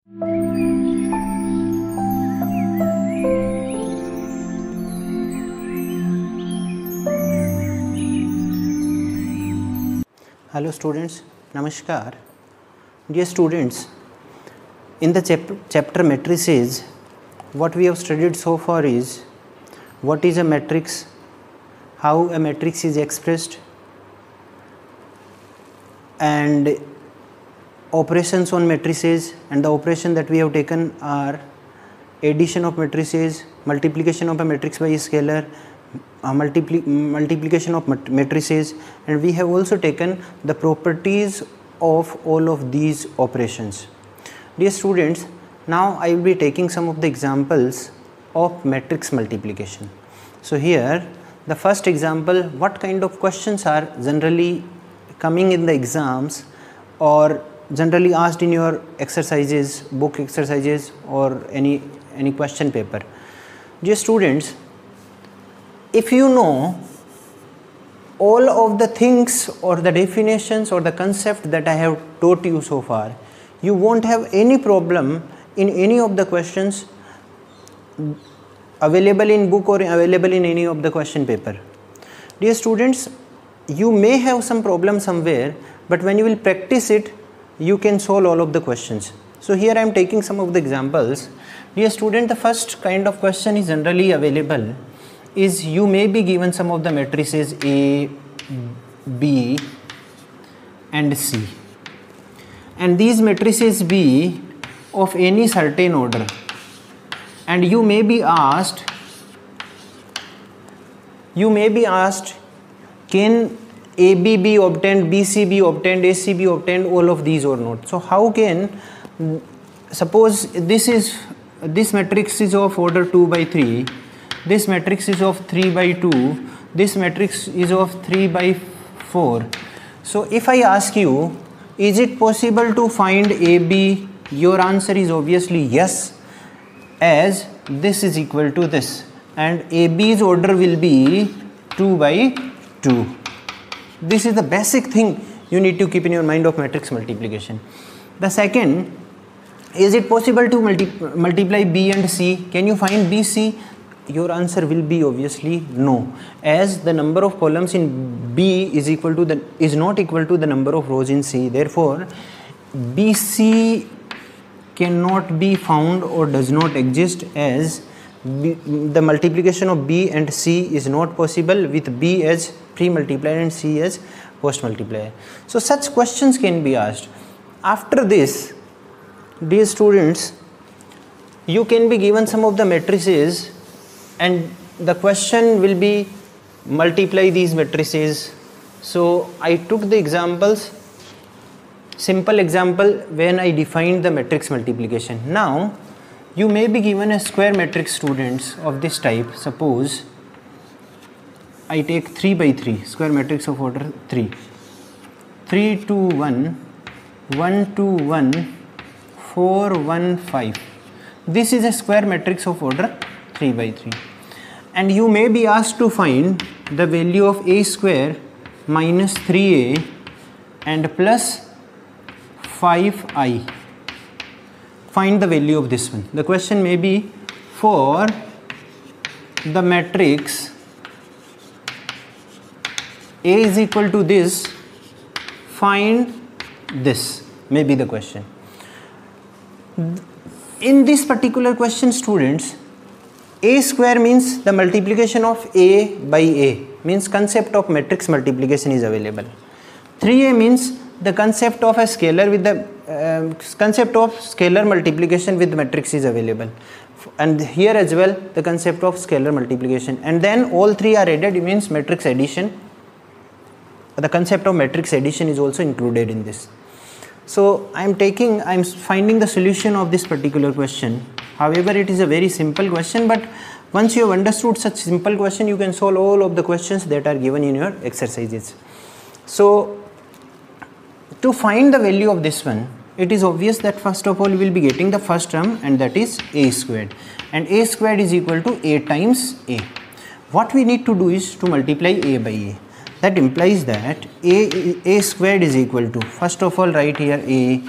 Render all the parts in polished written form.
Hello students, Namaskar. Dear students, in the chapter matrices, what we have studied so far is what is a matrix, how a matrix is expressed, and operations on matrices. And the operation that we have taken are addition of matrices, multiplication of a matrix by a scalar, multiplication of matrices, and we have also taken the properties of all of these operations. Dear students, now I will be taking some of the examples of matrix multiplication. So here the first example, what kind of questions are generally coming in the exams or generally asked in your exercises, book exercises, or any question paper. Dear students, if you know all of the things or the definitions or the concept that I have taught you so far, you won't have any problem in any of the questions available in book or available in any of the question paper. Dear students, you may have some problem somewhere, but when you will practice it, you can solve all of the questions. So here I am taking some of the examples. Dear student, the first kind of question is generally available is you may be given some of the matrices A, B and C, and these matrices be of any certain order, and you may be asked can AB be obtained, BC be obtained, AC be obtained, all of these or not. So how can, suppose this matrix is of order 2 by 3, this matrix is of 3 by 2, this matrix is of 3 by 4. So if I ask you, is it possible to find AB, your answer is obviously yes, as this is equal to this, and AB's order will be 2 by 2. This is the basic thing you need to keep in your mind of matrix multiplication. The second, is it possible to multiply B and C? Can you find BC? Your answer will be obviously no, as the number of columns in B is not equal to the number of rows in C. Therefore, BC cannot be found or does not exist, as the multiplication of B and C is not possible with B as pre-multiplier and C as post-multiplier. So such questions can be asked. After this, dear students, you can be given some of the matrices, and the question will be multiply these matrices. So I took the examples, simple example when I defined the matrix multiplication. Now you may be given a square matrix, students, of this type. Suppose I take 3 by 3 square matrix of order 3, 3 2 1, 1 2 1, 4 1 5. This is a square matrix of order 3 by 3, and you may be asked to find the value of A square minus 3A and plus 5I. Find the value of this one. The question may be, for the matrix A is equal to this, find this, may be the question. In this particular question, students, A square means the multiplication of A by A, means concept of matrix multiplication is available. 3A means the concept of a scalar with the concept of scalar multiplication with matrix is available, and here as well the concept of scalar multiplication, and then all three are added, it means matrix addition. The concept of matrix addition is also included in this. So I am finding the solution of this particular question. However, it is a very simple question, but once you have understood such simple question, you can solve all of the questions that are given in your exercises. So to find the value of this one, it is obvious that first of all we will be getting the first term, and that is A squared, and A squared is equal to A times A. What we need to do is to multiply A by A. That implies that A squared is equal to, first of all write here A,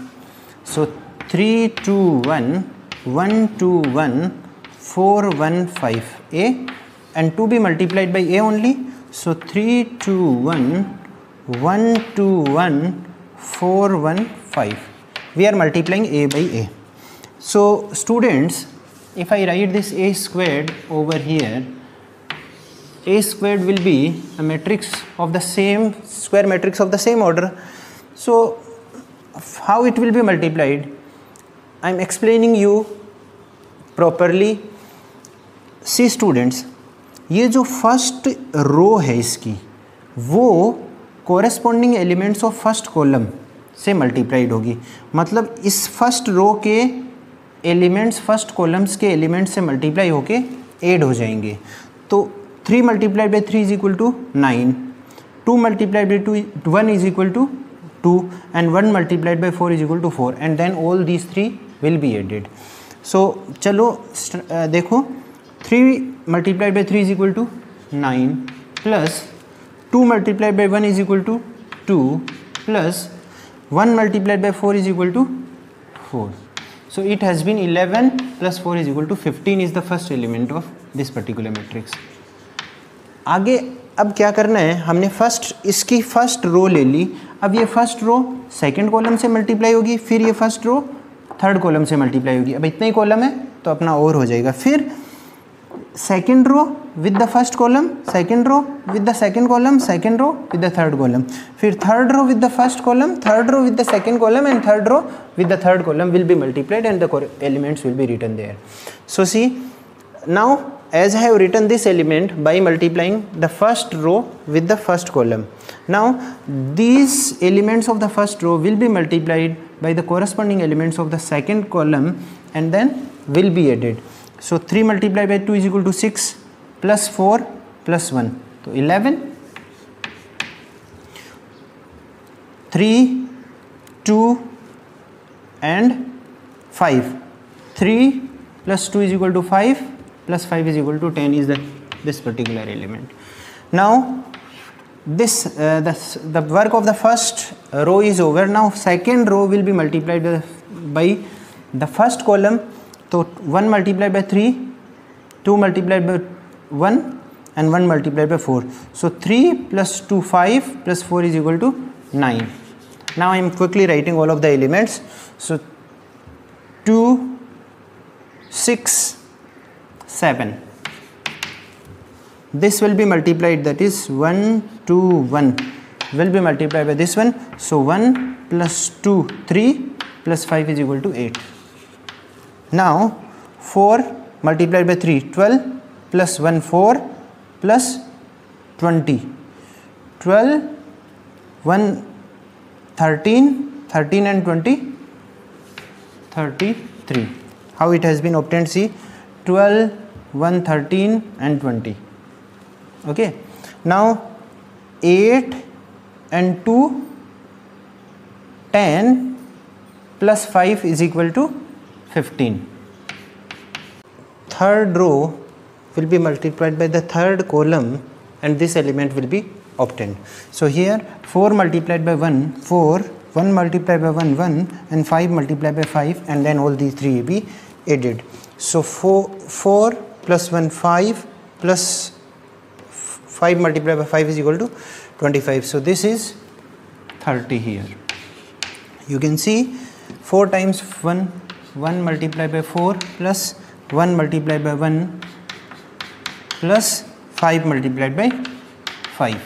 so 3 2 1 1 2 1 4 1 5 A, and 2 be multiplied by A only. So 3 2 1 1 2 1 4 1 5. We are multiplying A by A. So students, if I write this A squared over here, A squared will be a matrix of the same square matrix of the same order. So how it will be multiplied, I am explaining you properly. See students, ये जो first row है इसकी वो corresponding elements of first column से multiplied होगी, मतलब इस first row के एलिमेंट्स फर्स्ट कॉलम्स के एलिमेंट्स से मल्टीप्लाई होके ऐड हो जाएंगे. तो 3 multiplied by 3 is equal to 9, 2 multiplied by 1 is equal to 2, and 1 multiplied by 4 is equal to 4, and then all these 3 will be added. So चलो देखो, 3 multiplied by 3 is equal to 9 plus 2 multiplied by 1 is equal to 2 plus 1 multiplied by 4 is equal to 4. So it has been 11 plus 4 is equal to 15 is the first element of this particular matrix. आगे अब क्या करना है, हमने इसकी first row ले ली. अब ये फर्स्ट रो सेकंड कॉलम से मल्टीप्लाई होगी, फिर ये फर्स्ट रो थर्ड कॉलम से मल्टीप्लाई होगी. अब इतना ही कॉलम है तो अपना और हो जाएगा. फिर second row with the first column, second row with the second column, second row with the third column, फिर third row with the first column, third row with the second column, and third row with the third column will be multiplied and the elements will be written there. So see now, as I have written this element by multiplying the first row with the first column. Now these elements of the first row will be multiplied by the corresponding elements of the second column and then will be added. So 3 multiplied by 2 is equal to 6 plus 4 plus 1. So 11, 3, 2 and 5. 3 plus 2 is equal to 5 plus 5 is equal to 10 is this particular element. Now this the work of the first row is over. Now second row will be multiplied by the first column. So 1 multiplied by 3, 2 multiplied by 1 and 1 multiplied by 4. So 3 plus 2 5 plus 4 is equal to 9. Now I am quickly writing all of the elements. So 2 6 7, this will be multiplied, that is 1 2 1 will be multiplied by this one. So 1 plus 2 3 plus 5 is equal to 8. Now 4 multiplied by 3 12 plus 1 4 plus 20, 12 1 13, 13 and 20 33. How it has been obtained, see, 12 1 13 and 20. Okay, now 8 and 2 10 plus 5 is equal to 15. Third row will be multiplied by the third column and this element will be obtained. So here 4 multiplied by 1 4, 1 multiplied by 1 1 and 5 multiplied by 5, and then all these three will be added. So 4 plus 1 5 plus 5 multiplied by 5 is equal to 25. So this is 30 here. You can see 4 times 1 multiplied by 4 plus 1 multiplied by 1 plus 5 multiplied by 5.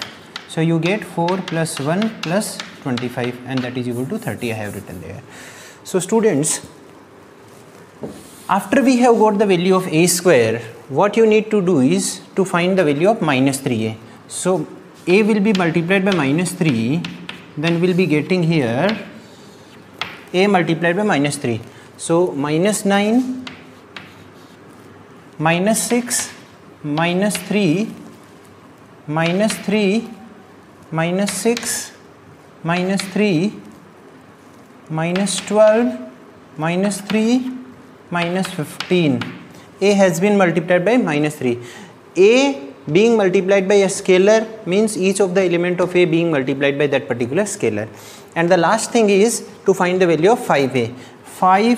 So you get 4 plus 1 plus 25, and that is equal to 30. I have written there. So students, after we have got the value of a square, what you need to do is to find the value of minus 3a. So a will be multiplied by minus 3, then we will be getting here a multiplied by minus 3. So minus 9 minus 6 minus 3 minus 3 minus 6 minus 3 minus 12 minus 3 minus 15. A has been multiplied by minus 3. A being multiplied by a scalar means each of the element of A being multiplied by that particular scalar. And the last thing is to find the value of 5a. 5i,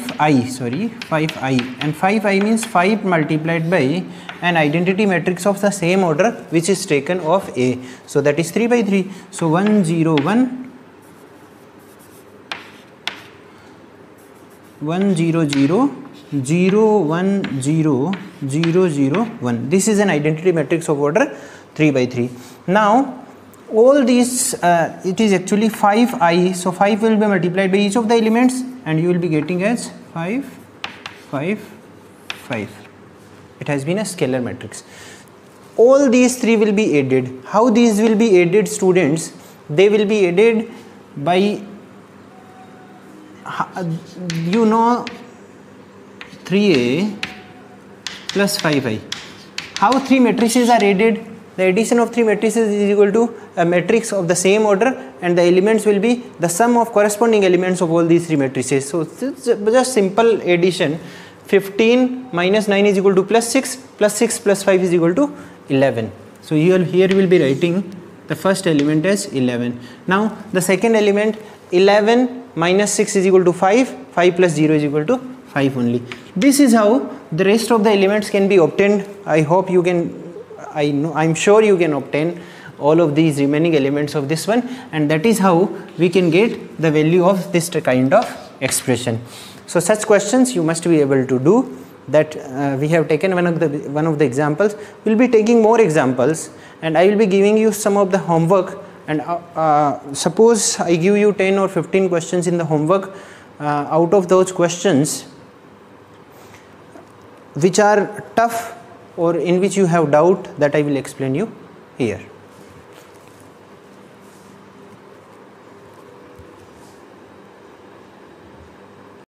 and 5i means 5 multiplied by an identity matrix of the same order which is taken of A. So that is 3 by 3. So 1 0 1 1 0 0 0 1 0 0 0 1. This is an identity matrix of order 3 by 3. Now all these it is actually 5i, so 5 will be multiplied by each of the elements and you will be getting as 5 5 5. It has been a scalar matrix. All these three will be added. How these will be added, students? They will be added by 3a plus 5i. How three matrices are added? The addition of three matrices is equal to a matrix of the same order, and the elements will be the sum of corresponding elements of all these three matrices. So it's just simple addition. 15 minus 9 is equal to plus 6 plus 5 is equal to 11. So here we will be writing the first element as 11. Now the second element, 11 minus 6 is equal to 5, 5 plus 0 is equal to 5 only. This is how the rest of the elements can be obtained. I hope you can, I'm sure you can obtain all of these remaining elements of this one, and that is how we can get the value of this kind of expression. So such questions you must be able to do. That we have taken one of the examples. We'll be taking more examples, and I will be giving you some of the homework. And suppose I give you 10 or 15 questions in the homework. Out of those questions which are tough or in which you have doubt, that I will explain you here.